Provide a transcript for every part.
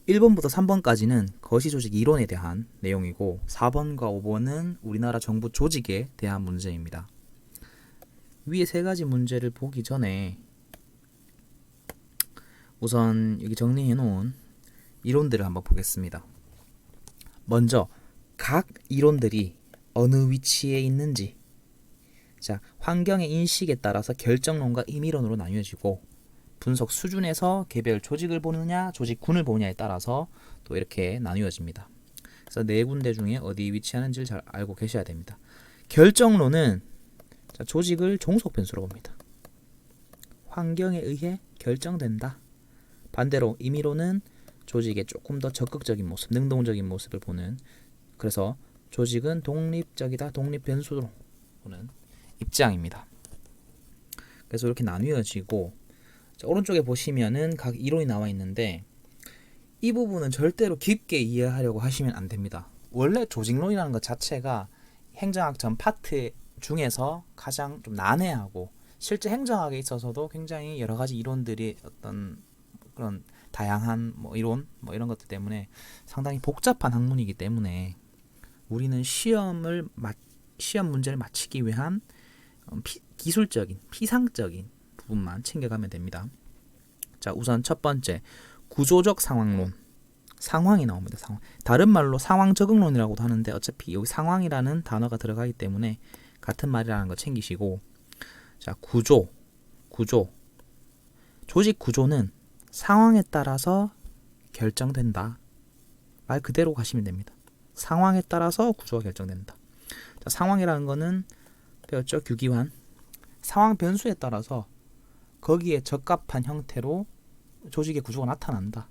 1번부터 3번까지는 거시조직 이론에 대한 내용이고 4번과 5번은 우리나라 정부 조직에 대한 문제입니다. 위에 세 가지 문제를 보기 전에 우선 여기 정리해 놓은 이론들을 한번 보겠습니다. 먼저 각 이론들이 어느 위치에 있는지, 자, 환경의 인식에 따라서 결정론과 임의론으로 나뉘어지고 분석 수준에서 개별 조직을 보느냐 조직군을 보느냐에 따라서 또 이렇게 나뉘어집니다. 그래서 네 군데 중에 어디 위치하는지를 잘 알고 계셔야 됩니다. 결정론은 조직을 종속 변수로 봅니다. 환경에 의해 결정된다. 반대로 임의론은 조직의 조금 더 적극적인 모습, 능동적인 모습을 보는, 그래서 조직은 독립적이다, 독립 변수로 보는 입장입니다. 그래서 이렇게 나뉘어지고, 자, 오른쪽에 보시면은 각 이론이 나와 있는데 이 부분은 절대로 깊게 이해하려고 하시면 안 됩니다. 원래 조직론이라는 것 자체가 행정학 전 파트 중에서 가장 좀 난해하고 실제 행정학에 있어서도 굉장히 여러 가지 이론들이 어떤 그런 다양한 이론 이런 것들 때문에 상당히 복잡한 학문이기 때문에 우리는 시험 문제를 맞히기 위한 기술적인 피상적인 부분만 챙겨가면 됩니다. 자, 우선 첫 번째 구조적 상황론. 상황이 나옵니다. 상황. 다른 말로 상황 적응론이라고도 하는데 어차피 여기 상황이라는 단어가 들어가기 때문에 같은 말이라는 거 챙기시고, 자, 구조. 조직 구조는 상황에 따라서 결정된다. 말 그대로 가시면 됩니다. 상황에 따라서 구조가 결정된다. 자, 상황이라는 거는 배웠죠? 규기환. 상황 변수에 따라서 거기에 적합한 형태로 조직의 구조가 나타난다.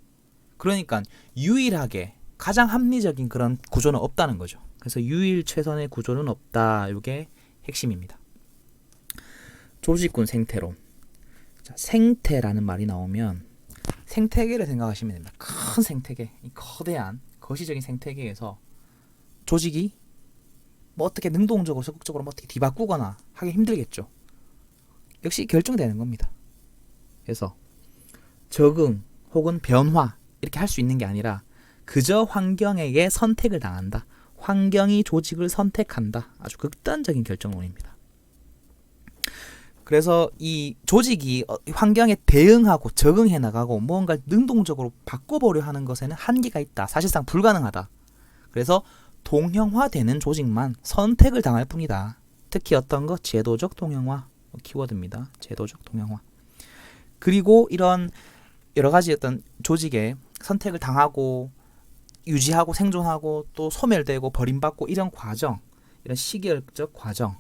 그러니까 유일하게 가장 합리적인 그런 구조는 없다는 거죠. 그래서 유일 최선의 구조는 없다. 이게 핵심입니다. 조직군 생태론. 자, 생태라는 말이 나오면 생태계를 생각하시면 됩니다. 큰 생태계, 이 거대한 거시적인 생태계에서 조직이 어떻게 능동적으로 적극적으로 어떻게 뒤바꾸거나 하기 힘들겠죠. 역시 결정되는 겁니다. 그래서 적응 혹은 변화 이렇게 할 수 있는 게 아니라 그저 환경에게 선택을 당한다. 환경이 조직을 선택한다. 아주 극단적인 결정론입니다. 그래서 이 조직이 환경에 대응하고 적응해 나가고 뭔가 능동적으로 바꿔보려 하는 것에는 한계가 있다. 사실상 불가능하다. 그래서 동형화되는 조직만 선택을 당할 뿐이다. 특히 어떤 것? 제도적 동형화. 키워드입니다. 제도적 동형화. 그리고 이런 여러 가지 어떤 조직에 선택을 당하고 유지하고 생존하고 또 소멸되고 버림받고 이런 과정, 이런 시기적 과정을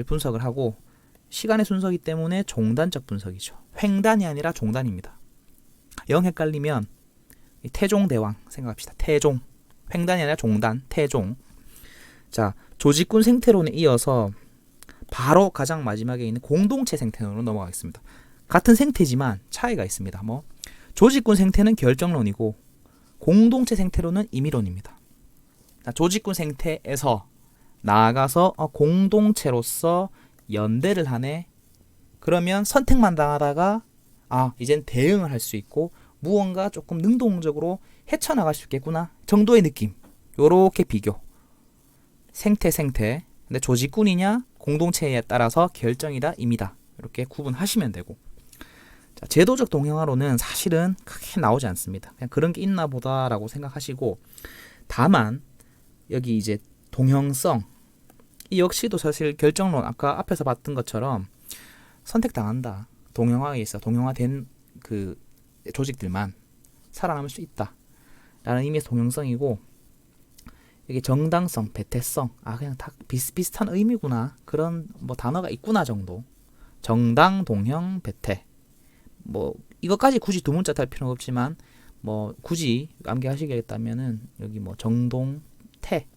분석을 하고, 시간의 순서이기 때문에 종단적 분석이죠. 횡단이 아니라 종단입니다. 영 헷갈리면 태종대왕 생각합시다. 태종. 횡단이 아니라 종단, 태종. 자, 조직군 생태론에 이어서 바로 가장 마지막에 있는 공동체 생태론으로 넘어가겠습니다. 같은 생태지만 차이가 있습니다. 조직군 생태는 결정론이고 공동체 생태론은 임의론입니다. 자, 조직군 생태에서 나아가서 공동체로서 연대를 하네. 그러면 선택만 당하다가 이젠 대응을 할 수 있고 무언가 조금 능동적으로 헤쳐나갈 수 있겠구나 정도의 느낌. 요렇게 비교. 생태. 근데 조직군이냐 공동체에 따라서 결정이다 임이다. 이렇게 구분하시면 되고. 자, 제도적 동형화로는 사실은 크게 나오지 않습니다. 그냥 그런 게 있나 보다라고 생각하시고, 다만 여기 이제 동형성, 이 역시도 사실 결정론, 아까 앞에서 봤던 것처럼 선택당한다. 동형화에 있어 동형화된 그 조직들만 살아남을 수 있다 라는 의미에서 동형성이고, 이게 정당성, 배태성, 그냥 다 비슷비슷한 의미구나, 그런 단어가 있구나 정도. 정당, 동형, 배태. 이것까지 굳이 두 문자 탈 필요는 없지만 굳이 암기하시겠다면은 여기 정동태,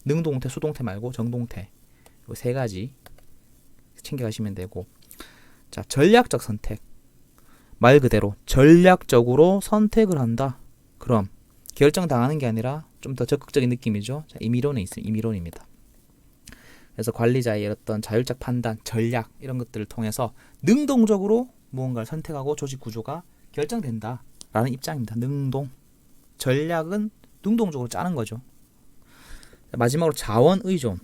능동태, 수동태 말고 정동태, 요 세 가지 챙겨가시면 되고. 자, 전략적 선택. 말 그대로 전략적으로 선택을 한다. 그럼 결정당하는 게 아니라 좀 더 적극적인 느낌이죠. 자, 임의론에 있으면 임의론입니다. 그래서 관리자의 어떤 자율적 판단, 전략 이런 것들을 통해서 능동적으로 무언가를 선택하고 조직 구조가 결정된다라는 입장입니다. 능동. 전략은 능동적으로 짜는 거죠. 마지막으로 자원 의존.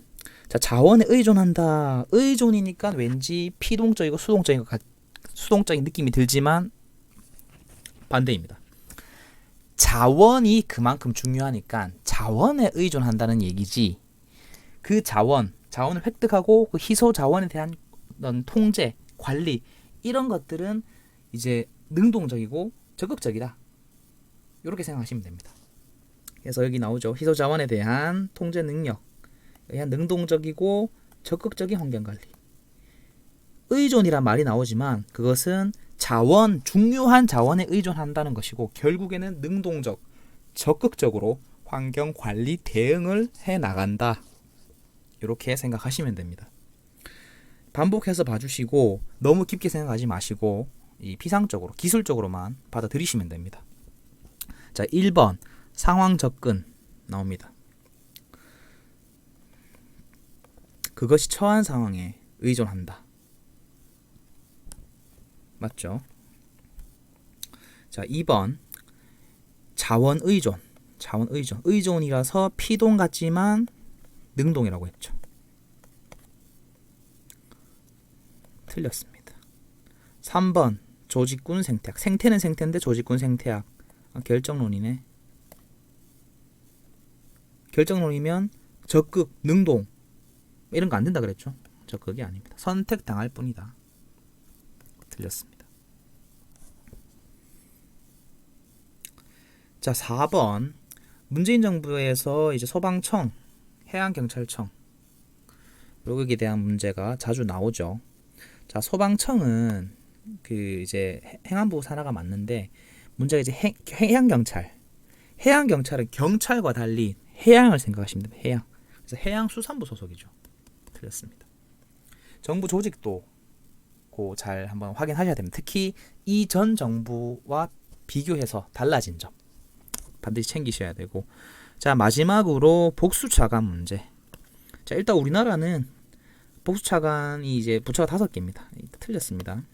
자, 자원에 의존한다. 의존이니까 왠지 피동적이고 수동적인 느낌이 들지만 반대입니다. 자원이 그만큼 중요하니까 자원에 의존한다는 얘기지. 그 자원을 획득하고 그 희소 자원에 대한 통제, 관리 이런 것들은 이제 능동적이고 적극적이다. 이렇게 생각하시면 됩니다. 그래서 여기 나오죠. 희소 자원에 대한 통제 능력, 그냥 능동적이고 적극적인 환경관리. 의존이란 말이 나오지만 그것은 중요한 자원에 의존한다는 것이고 결국에는 능동적, 적극적으로 환경관리 대응을 해나간다. 이렇게 생각하시면 됩니다. 반복해서 봐주시고 너무 깊게 생각하지 마시고 이 피상적으로, 기술적으로만 받아들이시면 됩니다. 자, 1번 상황 접근 나옵니다. 그것이 처한 상황에 의존한다. 맞죠? 자, 2번 자원 의존. 의존이라서 피동 같지만 능동이라고 했죠. 틀렸습니다. 3번 조직군 생태학. 생태는 생태인데 조직군 생태학. 결정론이네. 결정론이면 적극, 능동 이런 거 안 된다 그랬죠. 적극이 아닙니다. 선택당할 뿐이다. 틀렸습니다. 자, 4번 문재인 정부에서 이제 소방청, 해양경찰청 여기에 대한 문제가 자주 나오죠. 자, 소방청은 그 이제 행안부 산하가 맞는데 문제가 이제 해양경찰은 경찰과 달리 해양을 생각하시면 됩니다. 해양. 그래서 해양수산부 소속이죠. 틀렸습니다. 정부 조직도 잘 한번 확인하셔야 됩니다. 특히 이전 정부와 비교해서 달라진 점 반드시 챙기셔야 되고. 자, 마지막으로 복수차관 문제. 자, 일단 우리나라는 복수차관이 이제 부처가 5개입니다. 틀렸습니다.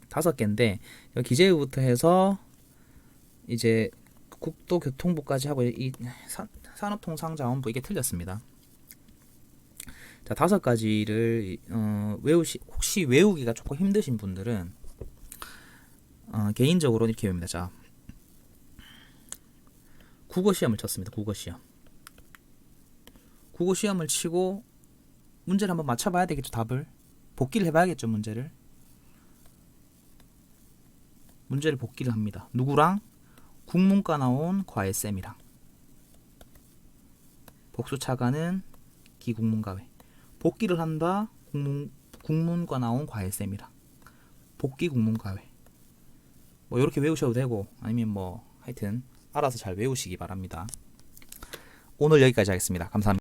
5개인데 기재부부터 해서 이제 국토교통부까지 하고 이 산업통상자원부 이게 틀렸습니다. 자, 5가지를 혹시 외우기가 조금 힘드신 분들은 개인적으로 이렇게 외웁니다. 자, 국어시험을 쳤습니다. 국어시험을 치고 문제를 한번 맞춰봐야 되겠죠. 답을 복기를 해봐야겠죠. 문제를 복기를 합니다. 누구랑? 국문과 나온 과외쌤이랑. 복수차관은 기국문과외. 복기를 한다. 국문과 나온 과외쌤이랑. 복기 국문과외. 뭐 이렇게 외우셔도 되고 아니면 뭐 하여튼 알아서 잘 외우시기 바랍니다. 오늘 여기까지 하겠습니다. 감사합니다.